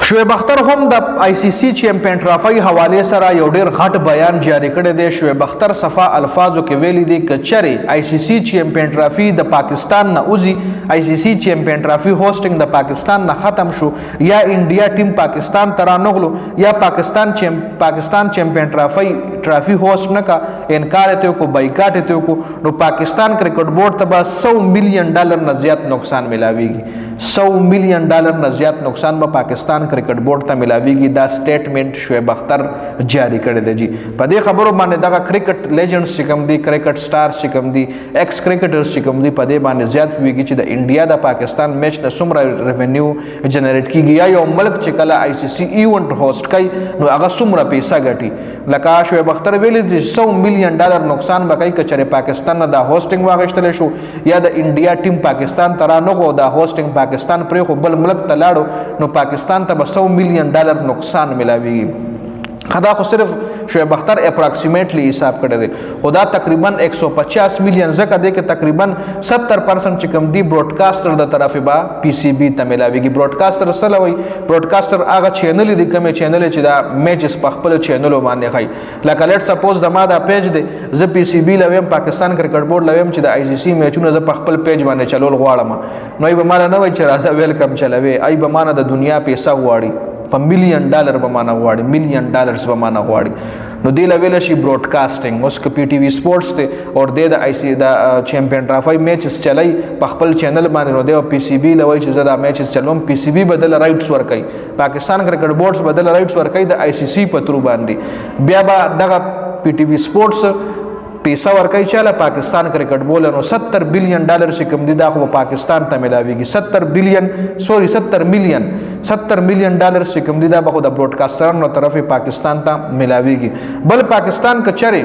شعیب اختر هم د آی سی سی چیمپئن ټرافي حواله سره یو ډیر غټ بیان جاری کړی دی. شعیب اختر صفا الفاظو کې ویلي دی کچره آی سی سی چیمپئن ټرافي د پاکستان نه اوزي، آی سی سی چیمپئن ټرافي هوسټینګ د پاکستان نه ختم شو، یا انډیا ټیم پاکستان ترا نغلو، یا پاکستان چیمپئن ټرافي هوسټ نه کا انکار ته کو بایکاټ ته کو، نو پاکستان کرکټ بورډ ته $100 ملین نه زیات نقصان ملاويږي. $100 ملین نه زیات نقصان به پاکستان کرکټ بورډ ته ملاويږي. دا سټیټمنټ شعیب اختر جاری کړی دی. جی په دې خبرو باندې دغه کرکټ لیجنډز چې کوم دي، کرکټ سٹارز چې کوم دي، ایکس کرکټرز چې کوم دي، په دې باندې زیات ویږي چې د انډیا د پاکستان میچ نه څومره ریونیو جنریټ کیږي، یا یو ملک چې کله آی سی سی ایونت هوسټ کوي نو هغه څومره پیسې ګټي. لکه شعیب اختر ویلي دي $100 ملین نقصان به کوي کچره پاکستان نه د هوسټینګ واغښتل شو، یا د انډیا ټیم پاکستان ترا نغو د هوسټینګ پاکستان پرې خو بل ملک ته لاړو نو پاکستان ته $100 ملین نقصان ملاويږي. خدا خو صرف شعیب اختر اپراکسیمیټلی حساب کړی دی، خدا تقریبا 150 ملین زکه دی کې تقریبا 70% چې کوم دی براډکاسټر د طرفه با پی سی بی ته ملاويږي. براډکاسټر سره وای براډکاسټر هغه چینل دی کوم چینل چې دا میچز په خپل چینلو باندې خای. لکه لیټ سپوز زما دا پیج دی، ز پی سی بی لویم پاکستان کرکټ بورډ لویم چې د آی سی سی میچونه ز په خپل پیج باندې چلول غواړم، نو ای به مال نه وای چې راځه ویلکم چلوي، ای به مان د دنیا پیسې غواړي په $1 ملین به معنا غواړي، $1 ملین به معنا غواړي. نو دی لویل شي براډکاسټینګ اوس که پی ټی وی سپورټس ته اور د آی سی د چیمپئن ټرافي میچز چلای په خپل چینل باندې، نو دی پی سی بی لوي چې زدا میچز چلوم، پی سی بی بدل رائټس ورکي، پاکستان کرکټ بورډز بدل رائټس ورکي د آی سی سی په ترو باندې، بیا به دغه پی ټی وی سپورټس پیسہ ورکای چاله پاکستان کرکټ بول نو $70 بلین چې کوم دي دا خو پاکستان ته ملاويږي. 70 ملین چې کوم دي دا به د براډکاسټرانو طرفه پاکستان ته ملاويږي. بل پاکستان کچره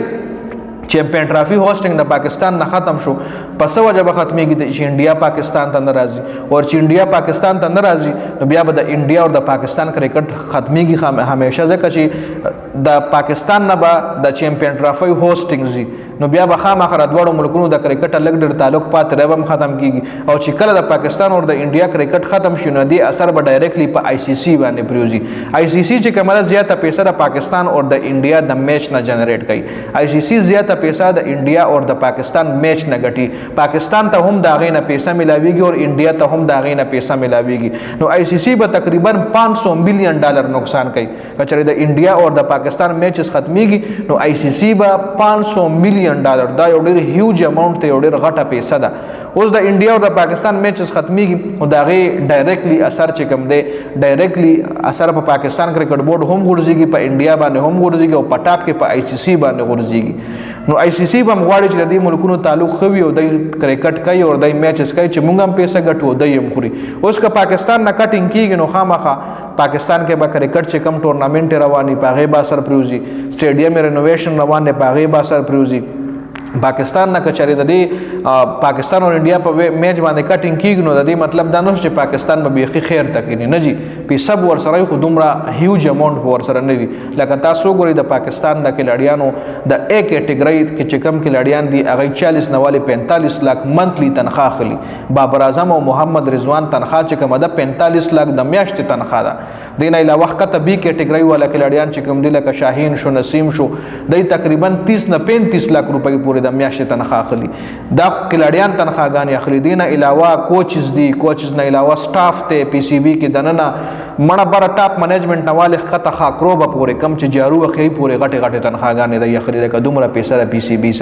چیمپئن ټرافي هوسټینګ د پاکستان نه ختم شو، پس وجه به ختميږي چې انډیا پاکستان ته ناراضي، او چې انډیا پاکستان ته ناراضي نو بیا به د انډیا او د پاکستان کرکټ ختميږي همیشه، ځکه چې د پاکستان نه به د چیمپئن ټرافي هوسټینګ زی نو بیا به خامخره دوړو ملکونو د کرکټ لګ ډېر تعلق پات ربم ختم کیږي، او چې کله د پاکستان او د انډیا کرکټ ختم شي نو دی اثر به ډایرکټلی په آی سی سی باندې پریوزي. آی سی سی چې کومه زیاته پیسې د پاکستان او د انډیا د میچ نه جنریټ کوي، آی سی سی زیاته پیسې د انډیا او د پاکستان میچ نه ګټي، پاکستان ته هم دا غي نه پیسې ملاويږي او انډیا ته هم دا غي نه پیسې ملاويږي. نو آی سی سی به تقریبا $500 ملین نقصان کوي کچره د انډیا او د پاکستان میچز ختميږي نو آی سی سی به $500 ملین دا یو ډیر هیوج اماونټ ته یو ډیر غټه پیسه ده. اوس د انډیا او د پاکستان میچز ختميږي او دا غي ډایرکټلی اثر چې کوم دی، ډایرکټلی اثر په پاکستان کرکټ بورډ هم ورځيږي، په انډیا باندې هم ورځيږي، او په ټاپ کې په آی سی سی باندې ورځيږي. نو آی سی سی به مغواړي چې د ملکونو تعلق خوي او د کرکټ کوي او د میچز کوي چې مونږ هم پیسې ګټو د یم خوري. اوس که پاکستان نه کټینګ کیږي نو خامخا پاکستان کې به کرکټ چې کم ټورنامنټ رواني پاغه با اثر پروزي، سټیډیم رینوویشن روانه پاغه با اثر پروزي. پاکستان نه کچاري د دې پاکستان او انډیا په میچ باندې کټینګ کیږي نو د دې مطلب دا نه چې پاکستان به بيخي خیر تکینی نه جی پیسې ور سره خو دومره هیوج اماونټ ور سره نه وي. لکه تاسو ګورئ د پاکستان د کلاډیانو د A کټګری کې چې کم کلاډیان دي هغه 40 نواله 45 लाख منتلی تنخواه اخلي. بابر اعظم او محمد رضوان تنخواه چې کومه ده 45 लाख د میاشتې تنخواه ده. دین علاوه کته B کټګری والا کلاډیان چې کوم دي لکه شاهین شو، نسیم شو، د تقریبا 30 نه 35 लाख روپۍ پورې د میاشتې تنخواه اخلي. دا کلاډیان تنخواهګانې اخلي. دینه علاوه کوچز دي، کوچز نه علاوه سټاف ته پی سی بی کې دننه مړه بر ټاپ منیجمنت نواله خطه خاکرو به پورې کم چې جارو اخی پورې غټه غټه تنخواهګانې د اخلي، لکه دومره پیسې د پی سی بی